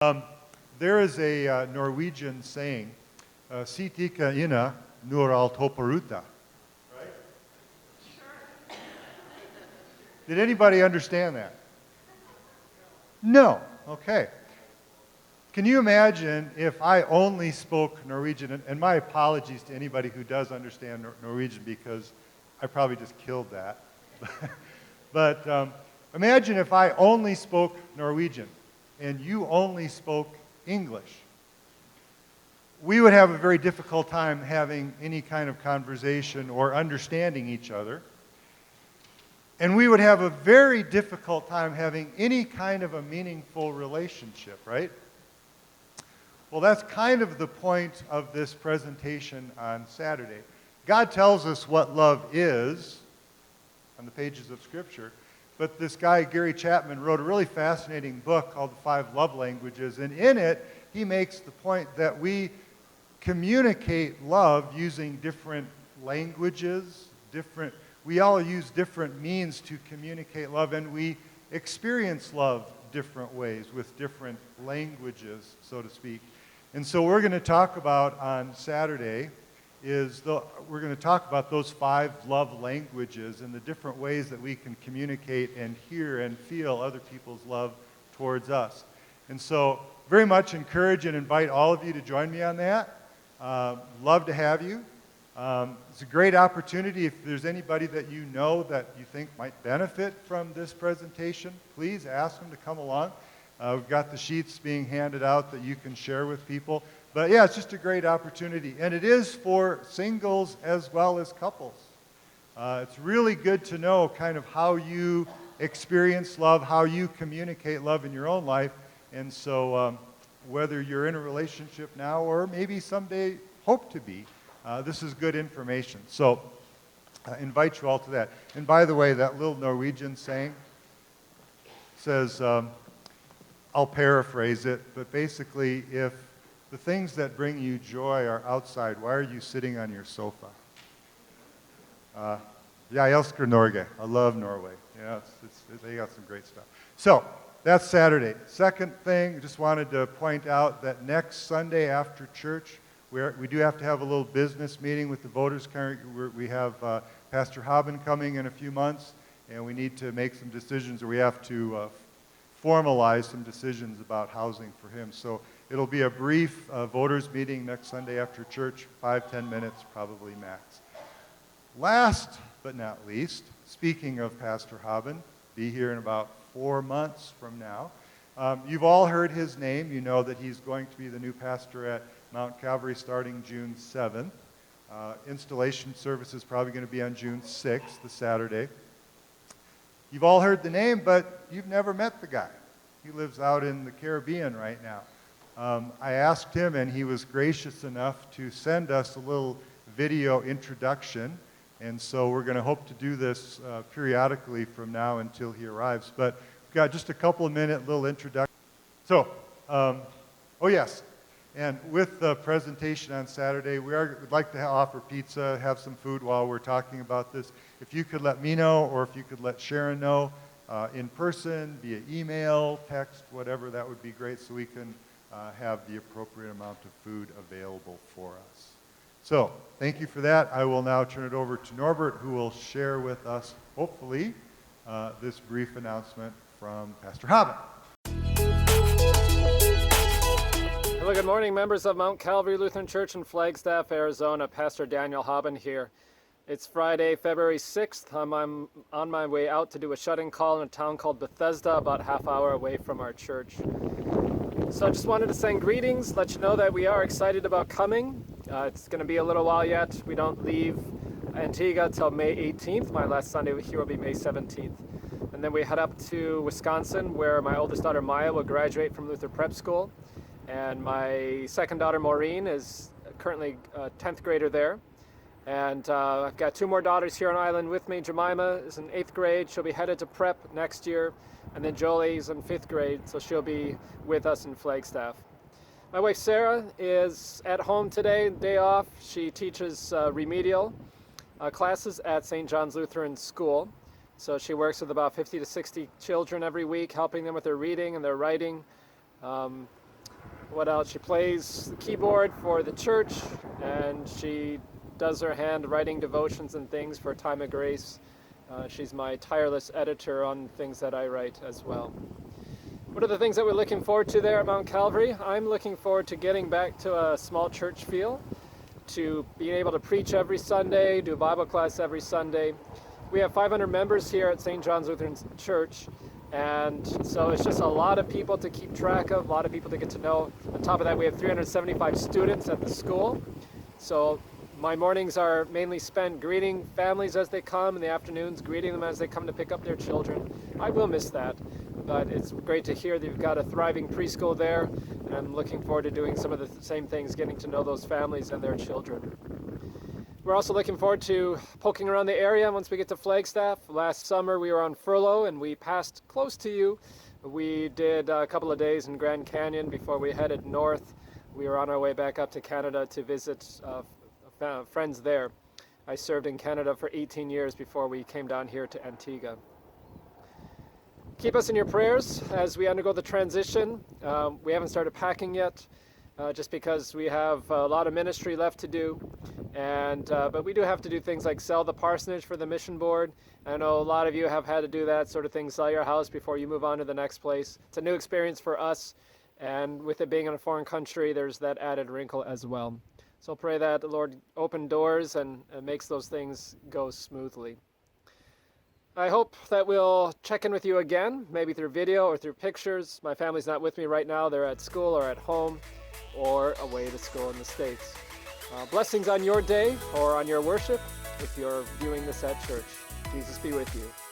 Um, there is a Norwegian saying, "Sitika ina nur al toparuta." Right? Sure. Did anybody understand that? No. Okay. Can you imagine if I only spoke Norwegian? And my apologies to anybody who does understand Norwegian, because I probably just killed that. But imagine if I only spoke Norwegian and you only spoke English. We would have a very difficult time having any kind of conversation or understanding each other. And we would have a very difficult time having any kind of a meaningful relationship, right? Well, that's kind of the point of this presentation on Saturday. God tells us what love is on the pages of Scripture, but this guy, Gary Chapman, wrote a really fascinating book called The 5 Love Languages, and in it, he makes the point that we communicate love using different languages, we all use different means to communicate love, and we experience love different ways with different languages, so to speak. And so we're going to talk about on Saturday we're going to talk about those 5 love languages and the different ways that we can communicate and hear and feel other people's love towards us. And so very much encourage and invite all of you to join me on that. Love to have you. It's a great opportunity. If there's anybody that you know that you think might benefit from this presentation, please ask them to come along. We've got the sheets being handed out that you can share with people. But yeah, it's just a great opportunity. And it is for singles as well as couples. It's really good to know kind of how you experience love, how you communicate love in your own life. And so whether you're in a relationship now or maybe someday hope to be, this is good information. So I invite you all to that. And by the way, that little Norwegian saying says, I'll paraphrase it, but basically, if the things that bring you joy are outside, why are you sitting on your sofa? Jeg elsker Norge. I love Norway. Yeah, they got some great stuff. So that's Saturday. Second thing, just wanted to point out that next Sunday after church, we do have to have a little business meeting with the voters. We have Pastor Habban coming in a few months, and we need to make some decisions, or we have to formalize some decisions about housing for him. So it'll be a brief voters meeting next Sunday after church, 5-10 minutes, probably max. Last but not least, speaking of Pastor Habban, be here in about 4 months from now. You've all heard his name. You know that he's going to be the new pastor at Mt.Calvary starting June 7th. Installation service is probably going to be on June 6th, the Saturday. You've all heard the name, but you've never met the guy. He lives out in the Caribbean right now. I asked him, and he was gracious enough to send us a little video introduction. And so we're going to hope to do this periodically from now until he arrives. But we've got just a couple of minute little introduction. So, oh yes, and with the presentation on Saturday, we'd like to offer pizza, have some food while we're talking about this. If you could let me know, or if you could let Sharon know in person, via email, text, whatever, that would be great, so we can have the appropriate amount of food available for us. So, thank you for that. I will now turn it over to Norbert, who will share with us, hopefully, this brief announcement from Pastor Habban. Hello, good morning, members of Mt.Calvary Lutheran Church in Flagstaff, Arizona. Pastor Daniel Habban here. It's Friday, February 6th. I'm on my way out to do a shut-in call in a town called Bethesda, about a half hour away from our church. So I just wanted to send greetings, let you know that we are excited about coming. It's going to be a little while yet. We don't leave Antigua till May 18th. My last Sunday here will be May 17th. And then we head up to Wisconsin, where my oldest daughter Maya will graduate from Luther Prep School. And my second daughter Maureen is currently a 10th grader there. And I've got 2 more daughters here on island with me. Jemima is in 8th grade. She'll be headed to prep next year. And then Jolie's in 5th grade, so she'll be with us in Flagstaff. My wife Sarah is at home today, day off. She teaches remedial classes at St. John's Lutheran School. So she works with about 50 to 60 children every week, helping them with their reading and their writing. What else? She plays the keyboard for the church, and she does her hand writing devotions and things for Time of Grace. She's my tireless editor on things that I write as well. What are the things that we're looking forward to there at Mount Calvary? I'm looking forward to getting back to a small church feel, to being able to preach every Sunday, do Bible class every Sunday. We have 500 members here at St. John's Lutheran Church, and so it's just a lot of people to keep track of, a lot of people to get to know. On top of that, we have 375 students at the school. So my mornings are mainly spent greeting families as they come, in the afternoons greeting them as they come to pick up their children. I will miss that, but it's great to hear that you've got a thriving preschool there, and I'm looking forward to doing some of the same things, getting to know those families and their children. We're also looking forward to poking around the area once we get to Flagstaff. Last summer we were on furlough and we passed close to you. We did a couple of days in Grand Canyon before we headed north. We were on our way back up to Canada to visit friends there. I served in Canada for 18 years before we came down here to Antigua. Keep us in your prayers as we undergo the transition. We haven't started packing yet, just because we have a lot of ministry left to do. But we do have to do things like sell the parsonage for the mission board. I know a lot of you have had to do that sort of thing, sell your house before you move on to the next place. It's a new experience for us, and with it being in a foreign country, there's that added wrinkle as well. So pray that the Lord open doors and makes those things go smoothly. I hope that we'll check in with you again, maybe through video or through pictures. My family's not with me right now. They're at school or at home or away to school in the States. Blessings on your day or on your worship if you're viewing this at church. Jesus be with you.